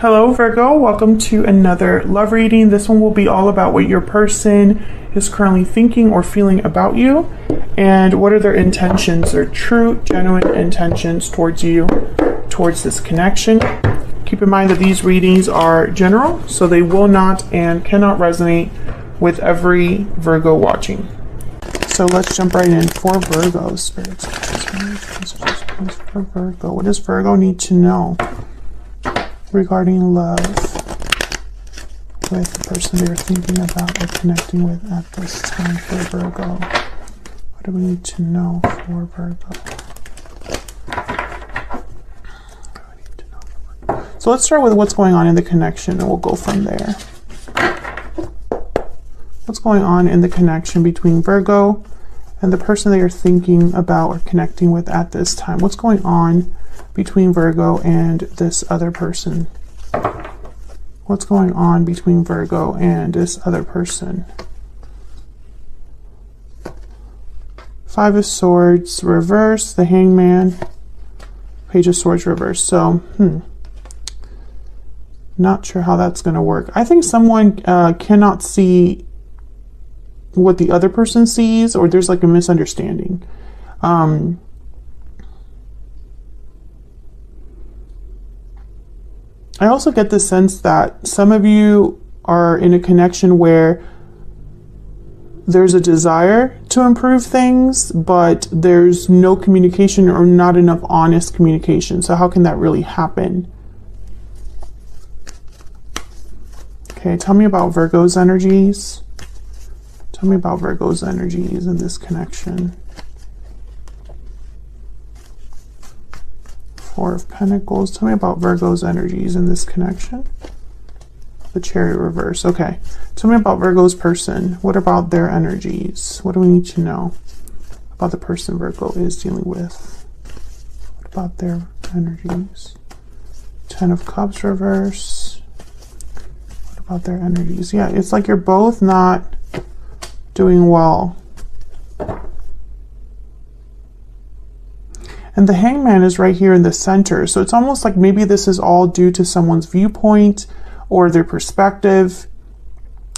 Hello Virgo, welcome to another love reading. This one will be all about what your person is currently thinking or feeling about you and what are their intentions, their true, genuine intentions towards you, towards this connection. Keep in mind that these readings are general, so they will not and cannot resonate with every Virgo watching. So let's jump right in for Virgo. Spirits, for Virgo. What does Virgo need to know regarding love with the person they're thinking about or connecting with at this time for Virgo? What do we need to know for Virgo? So let's start with what's going on in the connection and we'll go from there. What's going on in the connection between Virgo and the person that you're thinking about or connecting with at this time? What's going on between Virgo and this other person? What's going on between Virgo and this other person? Five of Swords reverse, the Hangman, Page of Swords reverse. So, not sure how that's going to work. I think someone cannot see what the other person sees, or there's like a misunderstanding. I also get the sense that some of you are in a connection where there's a desire to improve things, but there's no communication or not enough honest communication. So how can that really happen? Okay, tell me about Virgo's energies. Tell me about Virgo's energies in this connection. Four of Pentacles. Tell me about Virgo's energies in this connection. The Chariot reverse. Okay. Tell me about Virgo's person. What about their energies? What do we need to know about the person Virgo is dealing with? What about their energies? Ten of Cups reverse. What about their energies? Yeah, it's like you're both not doing well. And the Hangman is right here in the center. So it's almost like maybe this is all due to someone's viewpoint or their perspective.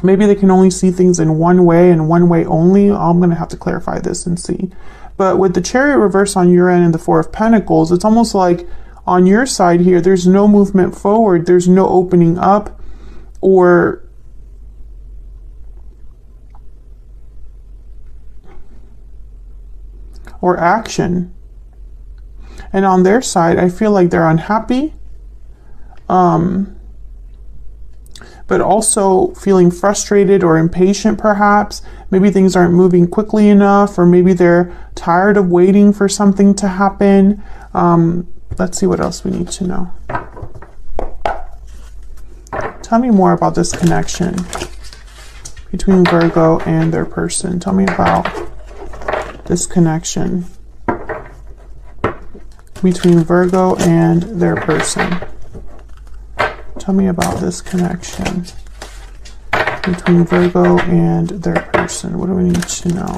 Maybe they can only see things in one way and one way only. I'm going to have to clarify this and see. But with the Chariot reverse on your end and the Four of Pentacles, it's almost like on your side here, there's no movement forward. There's no opening up or action. And on their side, I feel like they're unhappy, but also feeling frustrated or impatient perhaps. Maybe things aren't moving quickly enough, or maybe they're tired of waiting for something to happen. Let's see what else we need to know. Tell me more about this connection between Virgo and their person. Tell me about this connection between Virgo and their person. Tell me about this connection between Virgo and their person. What do we need to know?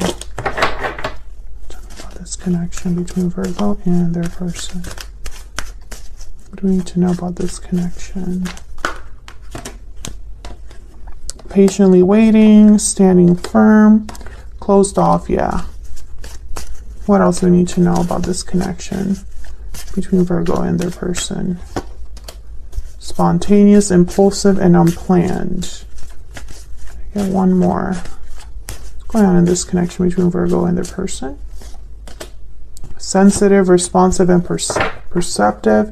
Tell me about this connection between Virgo and their person. What do we need to know about this connection? Patiently waiting, standing firm, closed off, yeah. What else do we need to know about this connection between Virgo and their person? Spontaneous, impulsive, and unplanned. I got one more. What's going on in this connection between Virgo and their person? Sensitive, responsive, and perceptive.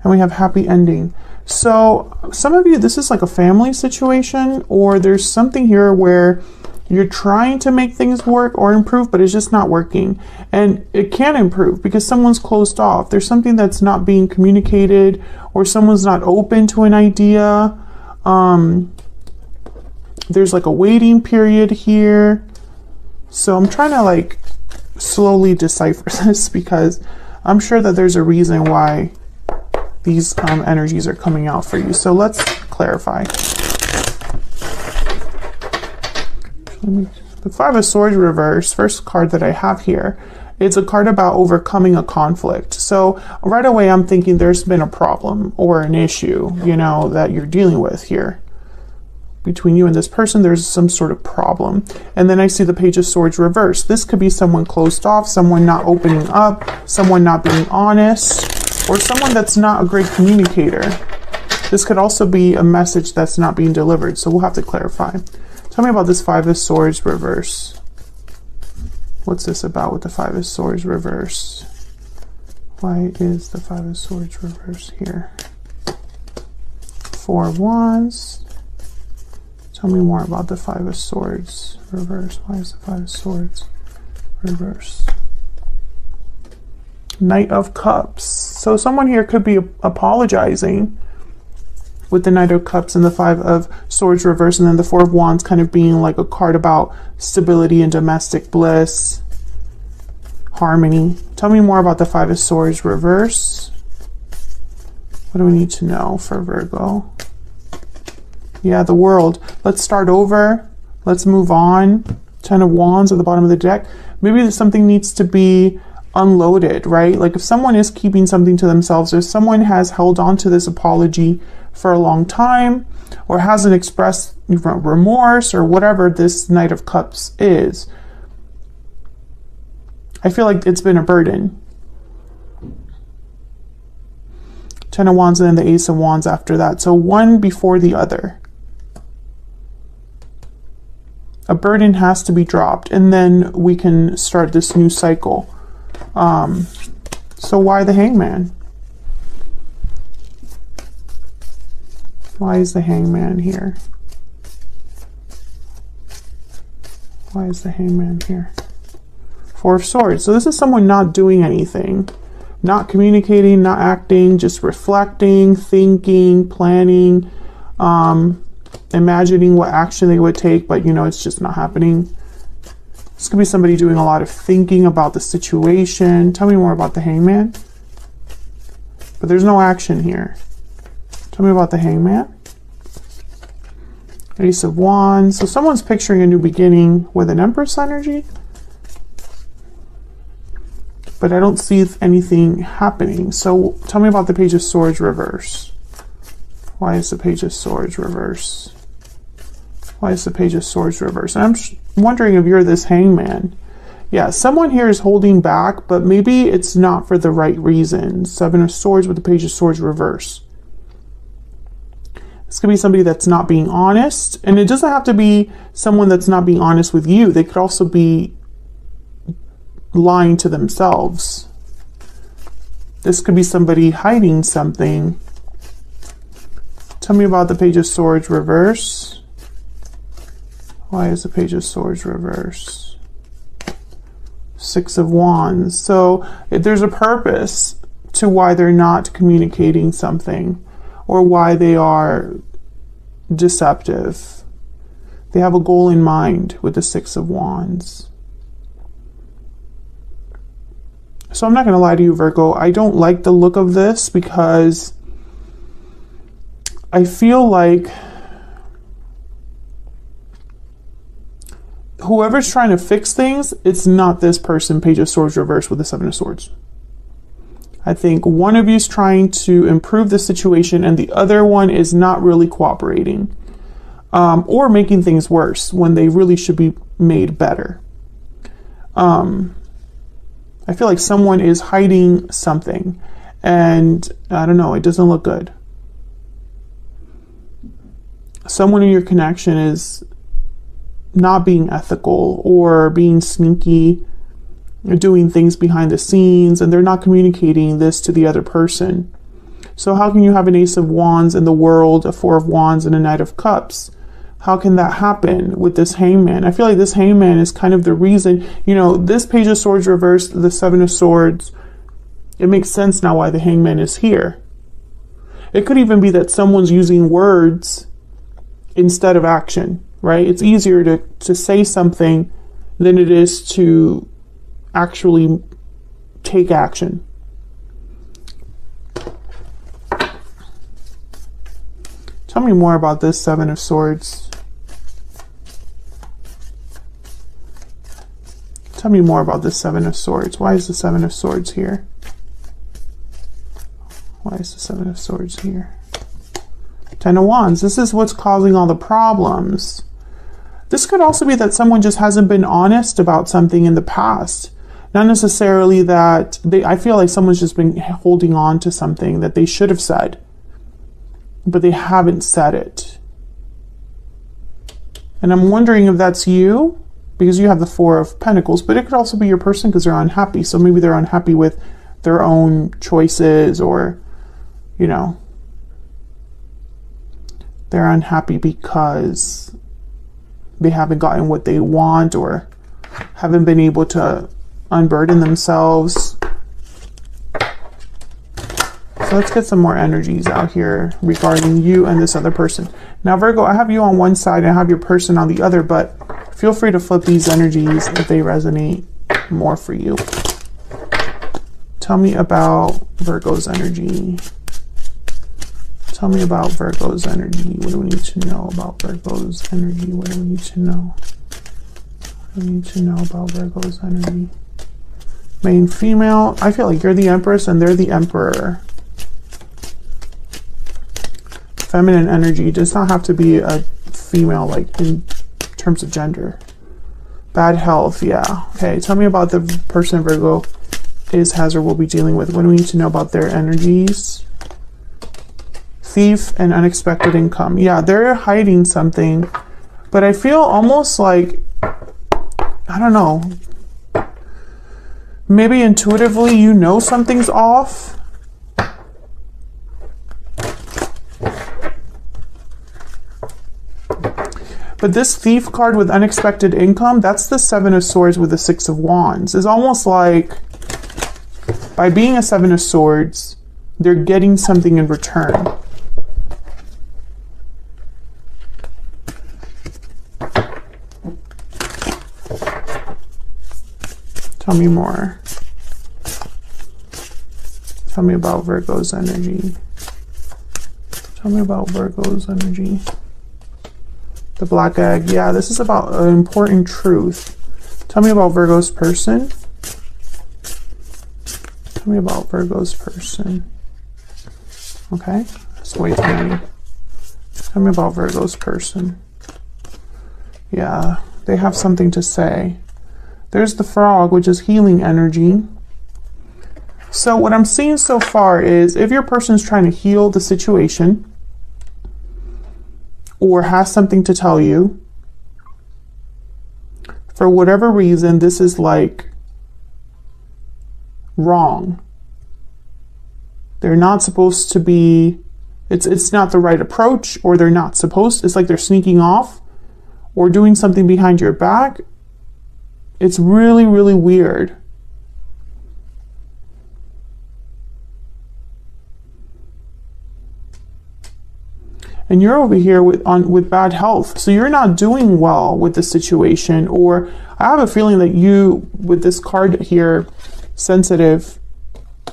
And we have happy ending. So some of you, this is like a family situation, or there's something here where you're trying to make things work or improve, but it's just not working. And it can improve because someone's closed off. There's something that's not being communicated, or someone's not open to an idea. There's like a waiting period here. So I'm trying to like slowly decipher this because I'm sure that there's a reason why these energies are coming out for you. So let's clarify. The Five of Swords reverse, first card that I have here, It's a card about overcoming a conflict. So right away, I'm thinking there's been a problem or an issue, you know, that you're dealing with here. Between you and this person, there's some sort of problem. And then I see the Page of Swords reversed. This could be someone closed off, someone not opening up, someone not being honest, or someone that's not a great communicator. This could also be a message that's not being delivered. So we'll have to clarify. Tell me about this Five of Swords reverse. What's this about with the Five of Swords reverse? Why is the Five of Swords reverse here? Four of Wands. Tell me more about the Five of Swords reverse. Why is the Five of Swords reverse? Knight of Cups. So someone here could be apologizing with the Knight of Cups and the Five of Swords reverse, and then the Four of Wands kind of being like a card about stability and domestic bliss, harmony. Tell me more about the Five of Swords reverse. What do we need to know for Virgo? Yeah, the World. Let's start over. Let's move on. Ten of Wands at the bottom of the deck. Maybe something needs to be unloaded, right? Like if someone is keeping something to themselves, if someone has held on to this apology for a long time or hasn't expressed remorse or whatever this Knight of Cups is, I feel like it's been a burden. Ten of Wands and then the Ace of Wands after that. So one before the other. A burden has to be dropped and then we can start this new cycle. So why the Hangman? Why is the Hangman here? Why is the Hangman here? Four of Swords. So this is someone not doing anything, not communicating, not acting, just reflecting, thinking, planning, imagining what action they would take, but you know, it's just not happening. This could be somebody doing a lot of thinking about the situation. Tell me more about the Hangman. But there's no action here. Tell me about the Hangman. Ace of Wands. So someone's picturing a new beginning with an Empress energy. But I don't see anything happening. So tell me about the Page of Swords reverse. Why is the Page of Swords reverse? Why is the Page of Swords reverse? And I'm wondering if you're this Hangman. Yeah, someone here is holding back, but maybe it's not for the right reason. Seven of Swords with the Page of Swords reverse. This could be somebody that's not being honest. And it doesn't have to be someone that's not being honest with you. They could also be lying to themselves. This could be somebody hiding something. Tell me about the Page of Swords reverse. Why is the Page of Swords reverse? Six of Wands. So there's a purpose to why they're not communicating something or why they are deceptive. They have a goal in mind with the Six of Wands. So I'm not going to lie to you, Virgo. I don't like the look of this because I feel like whoever's trying to fix things, it's not this person, Page of Swords reversed with the Seven of Swords. I think one of you is trying to improve the situation and the other one is not really cooperating or making things worse when they really should be made better. I feel like someone is hiding something and I don't know, it doesn't look good. Someone in your connection is not being ethical or being sneaky, or doing things behind the scenes, and they're not communicating this to the other person. So how can you have an Ace of Wands in the World, a Four of Wands, and a Knight of Cups? How can that happen with this Hangman? I feel like this Hangman is kind of the reason, you know, this Page of Swords reversed, the Seven of Swords. It makes sense now why the Hangman is here. It could even be that someone's using words instead of action, right? It's easier to say something than it is to actually take action. Tell me more about this Seven of Swords. Tell me more about the Seven of Swords. Why is the Seven of Swords here? Why is the Seven of Swords here? Ten of Wands. This is what's causing all the problems. This could also be that someone just hasn't been honest about something in the past. Not necessarily that I feel like someone's just been holding on to something that they should have said, but they haven't said it. And I'm wondering if that's you, because you have the Four of Pentacles, but it could also be your person because they're unhappy. So maybe they're unhappy with their own choices, or, you know, they're unhappy because they haven't gotten what they want or haven't been able to unburden themselves. So let's get some more energies out here regarding you and this other person. Now, Virgo, I have you on one side and I have your person on the other, but feel free to flip these energies if they resonate more for you. Tell me about Virgo's energy. Tell me about Virgo's energy. What do we need to know about Virgo's energy? What do we need to know? What do we need to know about Virgo's energy? Main female. I feel like you're the Empress and they're the Emperor. Feminine energy does not have to be a female, like in terms of gender. Bad health, yeah. Okay, tell me about the person Virgo is, has, or will be dealing with. What do we need to know about their energies? Thief and unexpected income. Yeah, they're hiding something, but I feel almost like, I don't know, maybe intuitively you know something's off. But this Thief card with unexpected income, that's the Seven of Swords with the Six of Wands. It's almost like by being a Seven of Swords, they're getting something in return. Tell me more. Tell me about Virgo's energy. Tell me about Virgo's energy. The Black Egg. Yeah, this is about an important truth. Tell me about Virgo's person. Tell me about Virgo's person. Okay, that's way too many. Tell me about Virgo's person. Yeah, they have something to say. There's the Frog, which is healing energy. So what I'm seeing so far is if your person's trying to heal the situation or has something to tell you, for whatever reason, this is like wrong. They're not supposed to be, it's not the right approach, or they're not supposed, it's like they're sneaking off or doing something behind your back. It's really, really weird. And you're over here with bad health. So you're not doing well with the situation, or I have a feeling that you, with this card here, sensitive,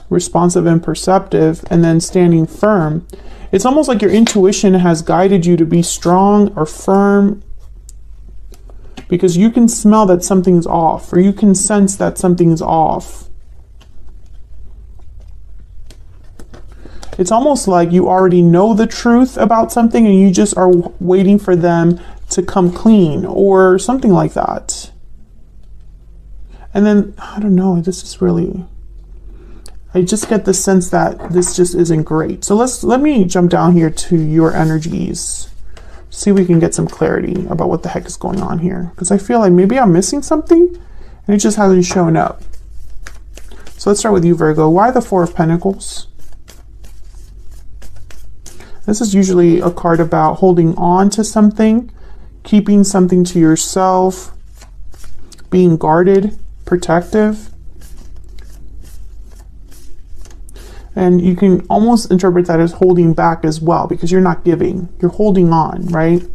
responsive, and perceptive, and then standing firm, it's almost like your intuition has guided you to be strong or firm, because you can smell that something's off, or you can sense that something's off. It's almost like you already know the truth about something and you just are waiting for them to come clean or something like that. And then, I don't know, this is really, I just get the sense that this just isn't great. So let me jump down here to your energies. See if we can get some clarity about what the heck is going on here. Because I feel like maybe I'm missing something and it just hasn't shown up. So let's start with you, Virgo. Why the Four of Pentacles? This is usually a card about holding on to something, keeping something to yourself, being guarded, protective. And you can almost interpret that as holding back as well, because you're not giving, you're holding on, right?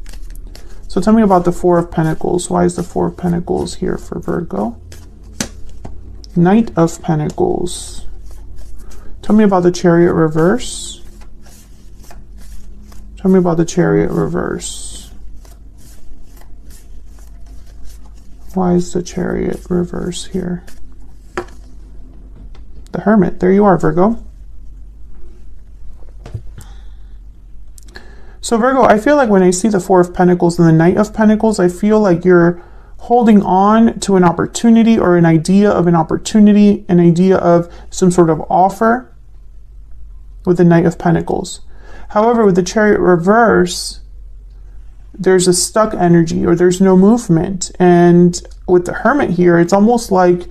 So tell me about the Four of Pentacles. Why is the Four of Pentacles here for Virgo? Knight of Pentacles. Tell me about the Chariot reverse. Tell me about the Chariot reverse. Why is the Chariot reverse here? The Hermit. There you are, Virgo. So Virgo, I feel like when I see the Four of Pentacles and the Knight of Pentacles, I feel like you're holding on to an opportunity or an idea of an opportunity, an idea of some sort of offer with the Knight of Pentacles. However, with the Chariot reverse, there's a stuck energy or there's no movement. And with the Hermit here, it's almost like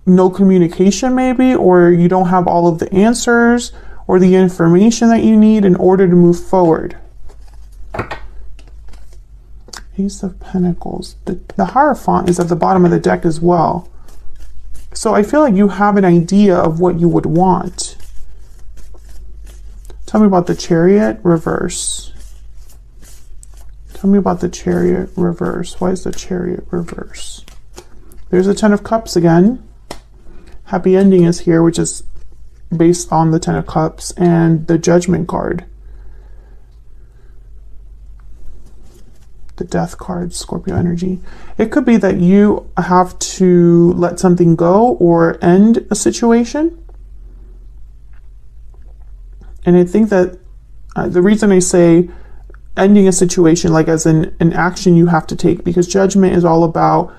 no communication maybe, or you don't have all of the answers or the information that you need in order to move forward. Ace of Pentacles. The Hierophant is at the bottom of the deck as well. So I feel like you have an idea of what you would want. Tell me about the Chariot reverse. Tell me about the Chariot reverse. Why is the Chariot reverse? There's the Ten of Cups again. Happy ending is here, which is based on the Ten of Cups, and the Judgment card. The Death card, Scorpio energy. It could be that you have to let something go or end a situation. And I think that the reason I say ending a situation, like as an action you have to take, because Judgment is all about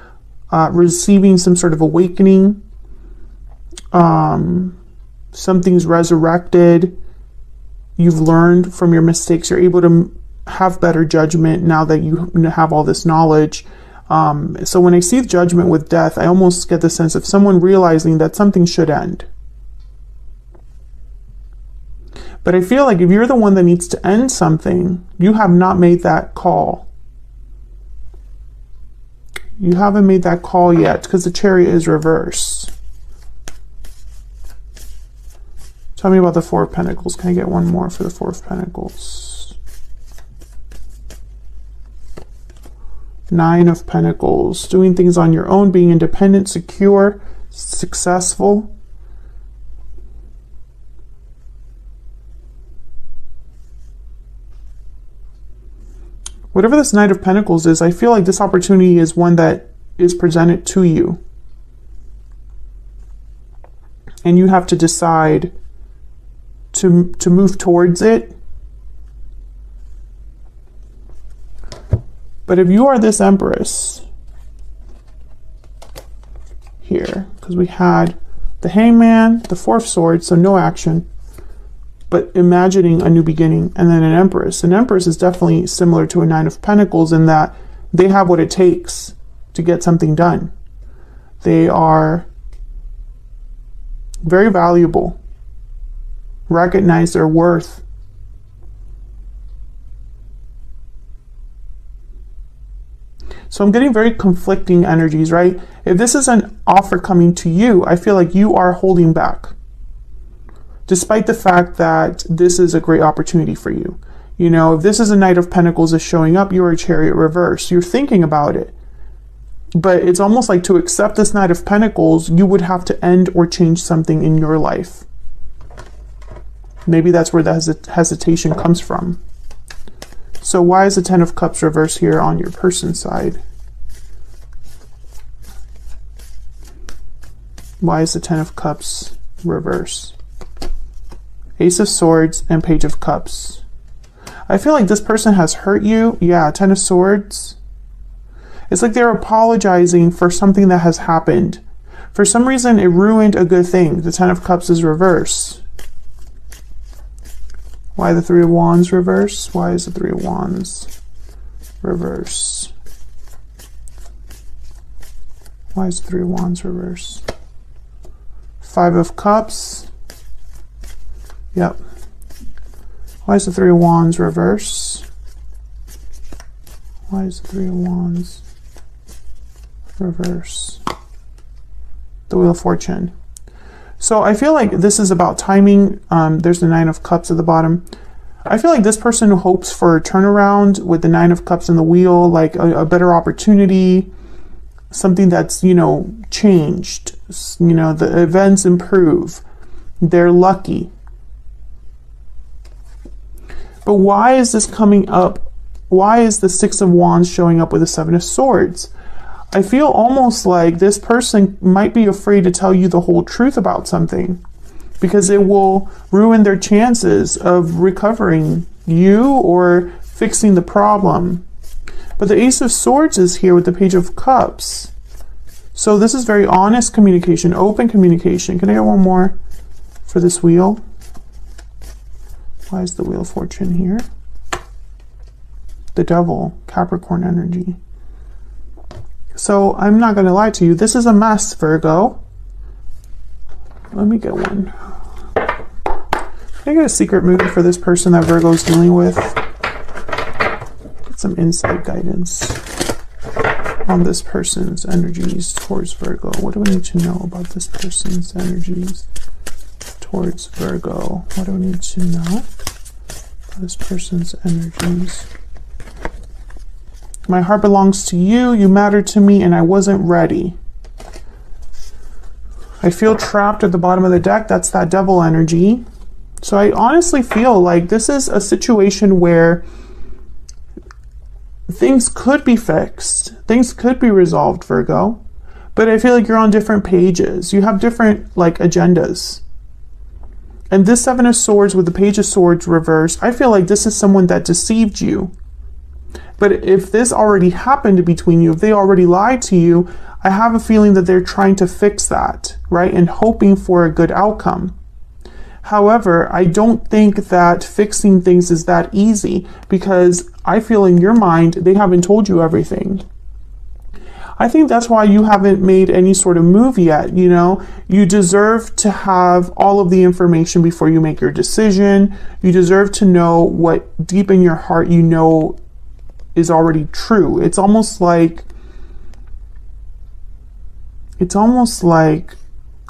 receiving some sort of awakening. Something's resurrected. You've learned from your mistakes. You're able to have better judgment now that you have all this knowledge. So when I see Judgment with death, I almost get the sense of someone realizing that something should end. But I feel like if you're the one that needs to end something, you have not made that call. You haven't made that call yet because the Chariot is reverse. Tell me about the Four of Pentacles. Can I get one more for the Four of Pentacles? Nine of Pentacles. Doing things on your own, being independent, secure, successful. Whatever this Knight of Pentacles is, I feel like this opportunity is one that is presented to you. And you have to decide to move towards it. But if you are this Empress here, because we had the Hangman, the Four of Swords, so no action, but imagining a new beginning, and then an Empress. An Empress is definitely similar to a Nine of Pentacles in that they have what it takes to get something done. They are very valuable, recognize their worth. So I'm getting very conflicting energies, right? If this is an offer coming to you, I feel like you are holding back, despite the fact that this is a great opportunity for you. You know, if this is a Knight of Pentacles is showing up, you're a Chariot reverse. You're thinking about it. But it's almost like to accept this Knight of Pentacles, you would have to end or change something in your life. Maybe that's where the hesitation comes from. So why is the Ten of Cups reverse here on your person's side? Why is the Ten of Cups reverse? Ace of Swords and Page of Cups. I feel like this person has hurt you. Yeah, Ten of Swords. It's like they're apologizing for something that has happened. For some reason, it ruined a good thing. The Ten of Cups is reverse. Why the Three of Wands reverse? Why is the Three of Wands reverse? Why is the Three of Wands reverse? Five of Cups. Yep. Why is the Three of Wands reverse? Why is the Three of Wands reverse? The Wheel of Fortune. So I feel like this is about timing. There's the Nine of Cups at the bottom. I feel like this person hopes for a turnaround with the Nine of Cups and the Wheel, like a better opportunity, something that's, you know, changed. You know, the events improve. They're lucky. But why is this coming up? Why is the Six of Wands showing up with the Seven of Swords? I feel almost like this person might be afraid to tell you the whole truth about something because it will ruin their chances of recovering you or fixing the problem. But the Ace of Swords is here with the Page of Cups. So this is very honest communication, open communication. Can I get one more for this wheel? Why is the Wheel of Fortune here? The Devil, Capricorn energy. So I'm not going to lie to you. This is a mess, Virgo. Let me get one. Can I get a secret mood for this person that Virgo's dealing with? Get some insight guidance on this person's energies towards Virgo. What do I need to know about this person's energies towards Virgo? What do I need to know about this person's energies? My heart belongs to you. You matter to me, and I wasn't ready. I feel trapped at the bottom of the deck. That's that Devil energy. So I honestly feel like this is a situation where things could be fixed. Things could be resolved, Virgo. But I feel like you're on different pages. You have different agendas. And this Seven of Swords with the Page of Swords reversed, I feel like this is someone that deceived you. But if this already happened between you, if they already lied to you, I have a feeling that they're trying to fix that, right? And hoping for a good outcome. However, I don't think that fixing things is that easy because I feel in your mind, they haven't told you everything. I think that's why you haven't made any sort of move yet. You know, you deserve to have all of the information before you make your decision. You deserve to know what deep in your heart you know is already true. It's almost like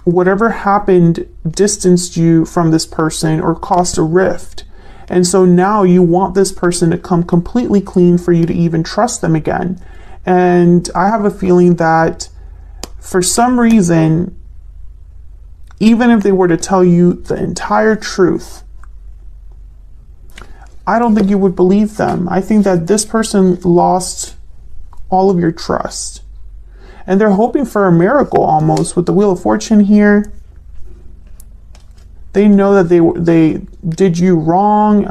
whatever happened distanced you from this person or caused a rift. And so now you want this person to come completely clean for you to even trust them again. And I have a feeling that for some reason, even if they were to tell you the entire truth, I don't think you would believe them. I think that this person lost all of your trust. And they're hoping for a miracle almost with the Wheel of Fortune here. They know that they did you wrong.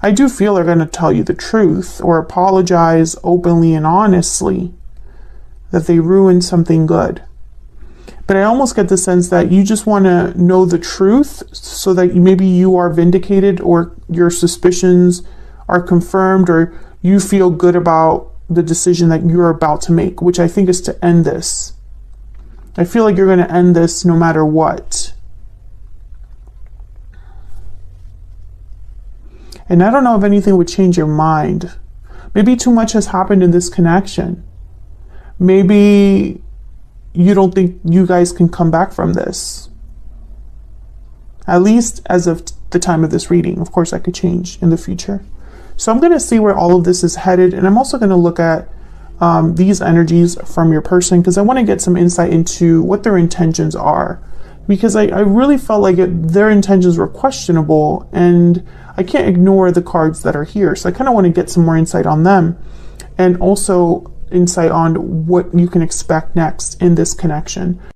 I do feel they're going to tell you the truth or apologize openly and honestly that they ruined something good. But I almost get the sense that you just want to know the truth so that maybe you are vindicated or your suspicions are confirmed or you feel good about the decision that you're about to make, which I think is to end this. I feel like you're going to end this no matter what. And I don't know if anything would change your mind. Maybe too much has happened in this connection. Maybe you don't think you guys can come back from this. At least as of the time of this reading. Of course, that could change in the future. So I'm going to see where all of this is headed. And I'm also going to look at these energies from your person because I want to get some insight into what their intentions are. Because I really felt like their intentions were questionable and I can't ignore the cards that are here. So I kind of want to get some more insight on them and also insight on what you can expect next in this connection.